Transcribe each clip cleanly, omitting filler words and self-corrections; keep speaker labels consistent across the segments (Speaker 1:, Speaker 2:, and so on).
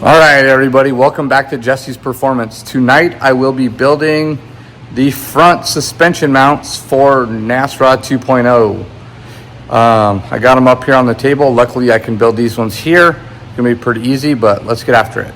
Speaker 1: All right, everybody, welcome back to Jesse's Performance. Tonight, I will be building the front suspension mounts for NASROD 2.0. I got them up here on the table. Luckily, I can build these ones here. It's gonna be pretty easy, but let's get after it.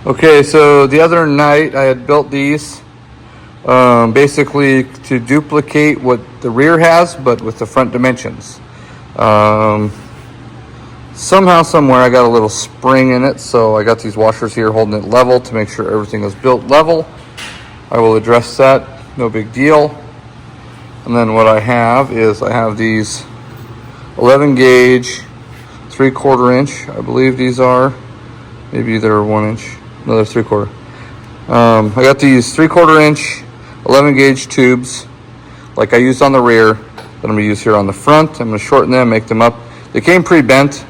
Speaker 1: Okay, so the other night I had built these basically to duplicate what the rear has, but with the front dimensions. Somehow, somewhere, I got a little spring in it, so I got these washers here holding it level to make sure everything is built level. I will address that, no big deal. And then what I have is I have these 11 gauge, 3/4 inch, I believe these are. Maybe they're 1 inch. No, they're 3/4. I got these 3/4 inch 11 gauge tubes like I used on the rear that I'm gonna use here on the front. I'm gonna shorten them, make them up. They came pre-bent.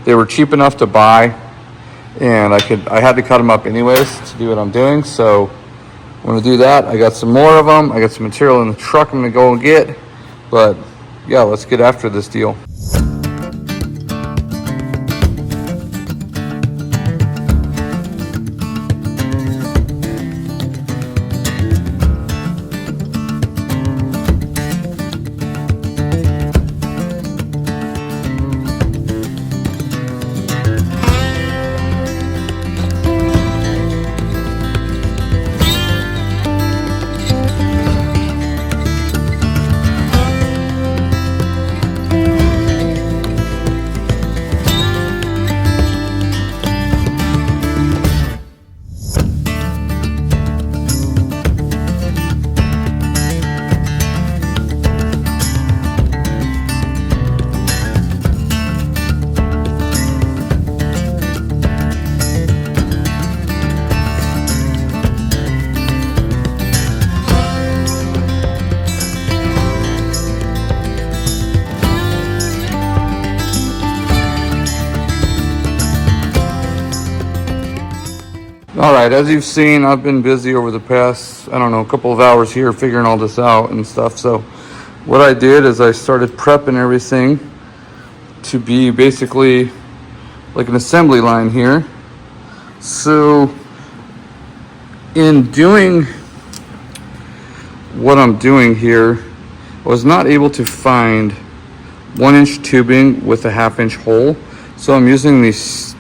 Speaker 1: They were cheap enough to buy, and I had to cut them up anyways to do what I'm doing. So I'm gonna do that. I got some more of them. I got some material in the truck I'm gonna go and get. But yeah, let's get after this deal. All right, as you've seen, I've been busy over the past, I don't know, a couple of hours here figuring all this out and stuff. So what I did is I started prepping everything to be basically like an assembly line here. So in doing what I'm doing here, I was not able to find 1 inch tubing with a 1/2 inch hole. So I'm using these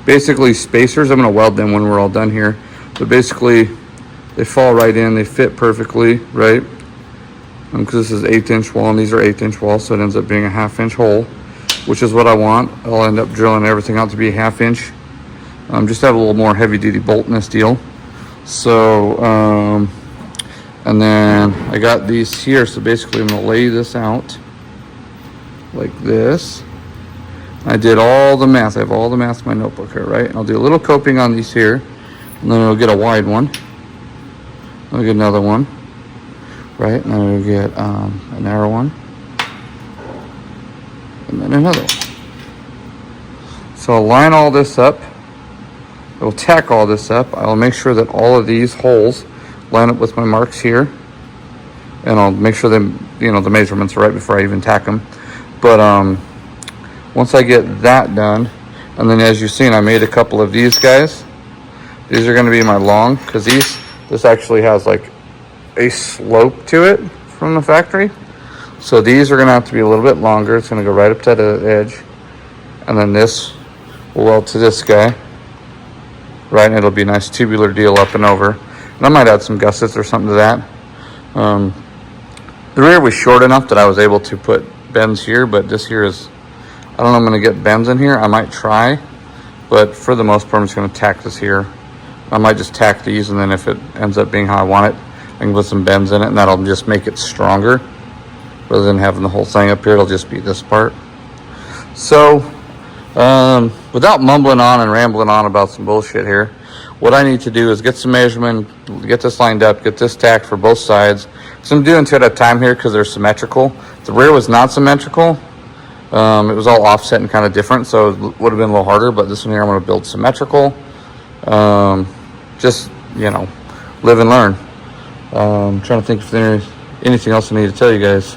Speaker 1: basically spacers. I'm going to weld them when we're all done here, but basically they fall right in, they fit perfectly, right? Because this is 1/8 inch wall and these are 1/8 inch walls, so it ends up being a 1/2 inch hole, which is what I want. I'll end up drilling everything out to be a 1/2 inch. Just have a little more heavy duty bolt in this deal. So and then I got these here, so basically I'm going to lay this out like this. I did all the math. I have all the math in my notebook here, right? I'll do a little coping on these here, and then I'll get a wide one. I'll get another one, right? And then I'll get a narrow one, and then another one. So I'll line all this up. I will tack all this up. I'll make sure that all of these holes line up with my marks here, and I'll make sure that, you know, the measurements are right before I even tack them. But once I get that done, and then as you've seen, I made a couple of these guys. These are going to be my long, because this actually has like a slope to it from the factory. So these are going to have to be a little bit longer. It's going to go right up to the edge. And then this will weld to this guy, right? And it'll be a nice tubular deal up and over. And I might add some gussets or something to that. The rear was short enough that I was able to put bends here, but this here is, I don't know if I'm going to get bends in here. I might try, but for the most part, I'm just going to tack this here. I might just tack these, and then if it ends up being how I want it, I can put some bends in it, and that'll just make it stronger. Rather than having the whole thing up here, it'll just be this part. So Without mumbling on and rambling on about some bullshit here, what I need to do is get some measurement, get this lined up, get this tacked for both sides. So I'm doing two at a time here because they're symmetrical. The rear was not symmetrical. It was all offset and kind of different, so it would have been a little harder, but this one here I'm going to build symmetrical. Just, you know, live and learn. I'm trying to think if there's anything else I need to tell you guys.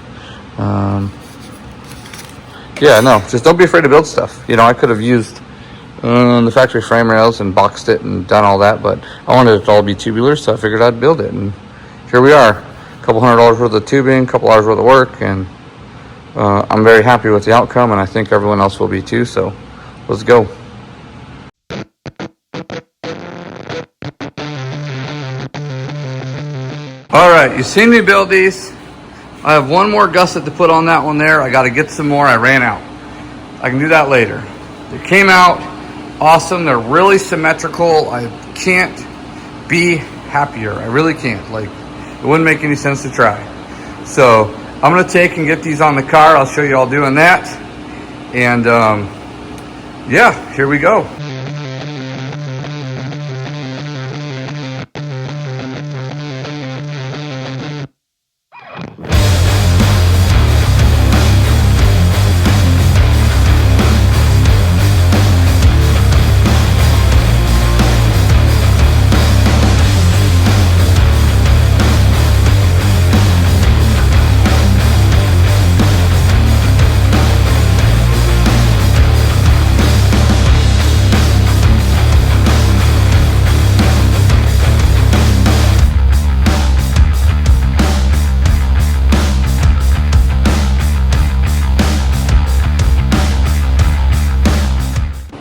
Speaker 1: Yeah, no, just don't be afraid to build stuff. You know, I could have used the factory frame rails and boxed it and done all that, but I wanted it to all be tubular, so I figured I'd build it. And here we are, a couple $100 worth of tubing, a couple hours worth of work, and I'm very happy with the outcome, and I think everyone else will be too, so let's go. All right, you've seen me build these. I have one more gusset to put on that one there. I got to get some more. I ran out. I can do that later. They came out awesome. They're really symmetrical. I can't be happier. I really can't. Like, it wouldn't make any sense to try. So I'm going to take and get these on the car. I'll show you all doing that. And yeah, here we go.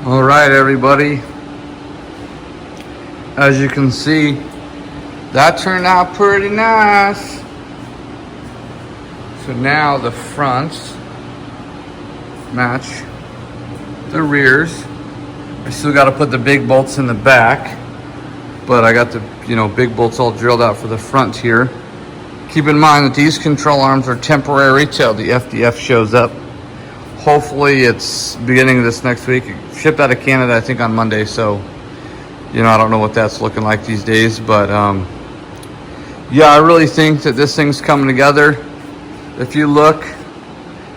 Speaker 1: All right, everybody. As you can see, that turned out pretty nice. So now the fronts match the rears. I still got to put the big bolts in the back, but I got the, you know, big bolts all drilled out for the front here. Keep in mind that these control arms are temporary till the FDF shows up. Hopefully it's beginning of this next week. It shipped out of Canada, I think, on Monday. So, you know, I don't know what that's looking like these days. But, yeah, I really think that this thing's coming together. If you look,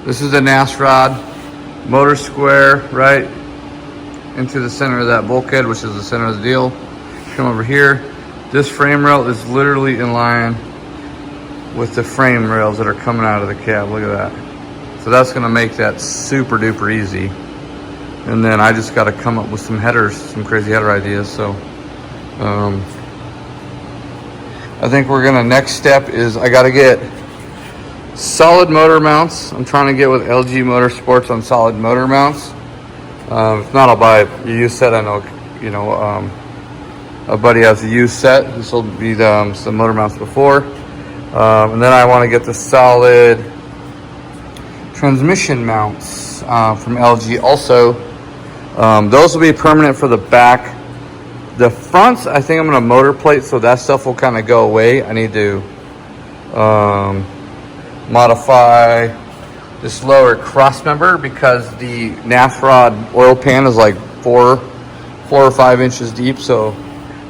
Speaker 1: this is a NASROD motor square right into the center of that bulkhead, which is the center of the deal. Come over here. This frame rail is literally in line with the frame rails that are coming out of the cab. Look at that. So that's going to make that super duper easy. And then I just got to come up with some headers, some crazy header ideas. So I think we're going to, next step is I got to get solid motor mounts. I'm trying to get with LG Motorsports on solid motor mounts. If not, I'll buy a used set. I know, you know, a buddy has a used set. This will be some motor mounts before. And then I want to get the solid transmission mounts from LG also. Those will be permanent for the back. The fronts, I think I'm going to motor plate, so that stuff will kind of go away. I need to modify this lower cross member because the NASROD oil pan is like 4 or 5 inches deep, so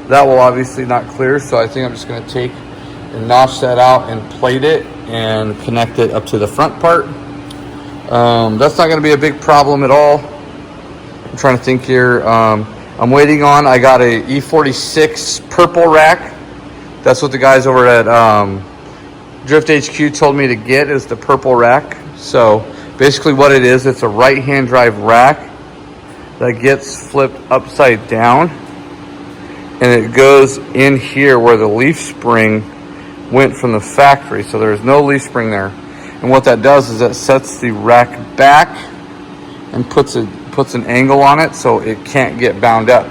Speaker 1: that will obviously not clear. So I think I'm just going to take and notch that out and plate it and connect it up to the front part. That's not going to be a big problem at all. I'm trying to think here. I'm waiting on, I got a E46 purple rack. That's what the guys over at Drift HQ told me to get, is the purple rack. So basically what it is, it's a right-hand drive rack that gets flipped upside down, and it goes in here where the leaf spring went from the factory. So there's no leaf spring there. And what that does is that sets the rack back and puts an angle on it so it can't get bound up,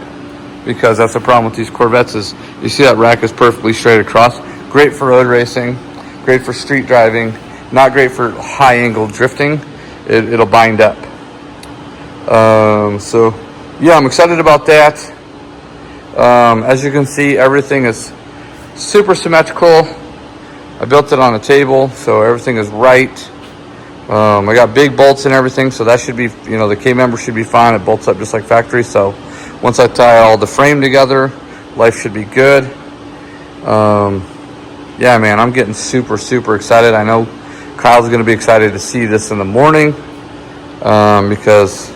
Speaker 1: because that's the problem with these Corvettes is you see that rack is perfectly straight across. Great for road racing, great for street driving, not great for high angle drifting. It'll bind up. So yeah, I'm excited about that. As you can see, everything is super symmetrical. I built it on a table, so everything is right. I got big bolts and everything, so that should be, the K-member should be fine. It bolts up just like factory. So once I tie all the frame together, life should be good. Yeah, man, I'm getting super, super excited. I know Kyle's going to be excited to see this in the morning, because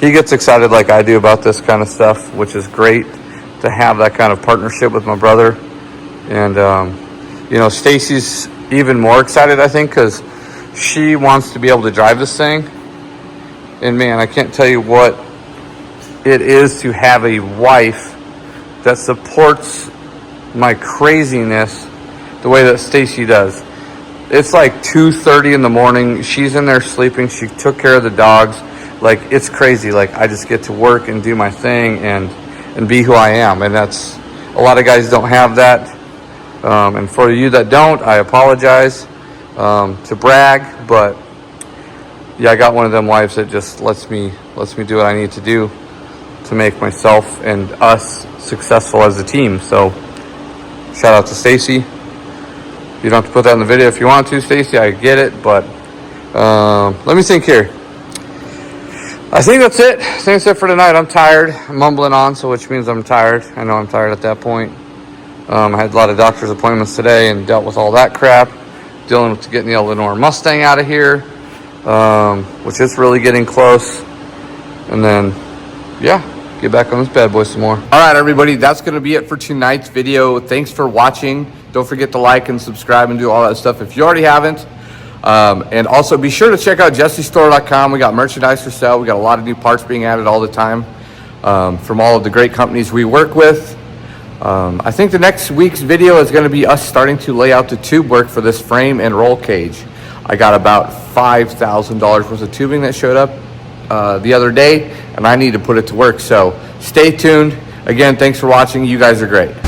Speaker 1: he gets excited like I do about this kind of stuff, which is great to have that kind of partnership with my brother. And, Stacie's even more excited, I think, because she wants to be able to drive this thing. And man, I can't tell you what it is to have a wife that supports my craziness the way that Stacie does. It's like 2:30 in the morning. She's in there sleeping. She took care of the dogs. Like, it's crazy. Like, I just get to work and do my thing and be who I am. And that's, a lot of guys don't have that. And for you that don't, I apologize to brag, but yeah, I got one of them wives that just lets me do what I need to do to make myself and us successful as a team. So shout out to Stacie. You don't have to put that in the video if you want to, Stacie. I get it, but let me think here. I think that's it. I think that's it for tonight. I'm tired. I'm mumbling on, so which means I'm tired. I know I'm tired at that point. I had a lot of doctor's appointments today and dealt with all that crap. Dealing with getting the Eleanor Mustang out of here, which is really getting close. And then, yeah, get back on this bad boy some more. All right, everybody, that's going to be it for tonight's video. Thanks for watching. Don't forget to like and subscribe and do all that stuff if you already haven't. And also be sure to check out jessiestore.com. We got merchandise for sale. We got a lot of new parts being added all the time from all of the great companies we work with. I think the next week's video is going to be us starting to lay out the tube work for this frame and roll cage. I got about $5,000 worth of tubing that showed up the other day, and I need to put it to work. So stay tuned. Again, thanks for watching. You guys are great.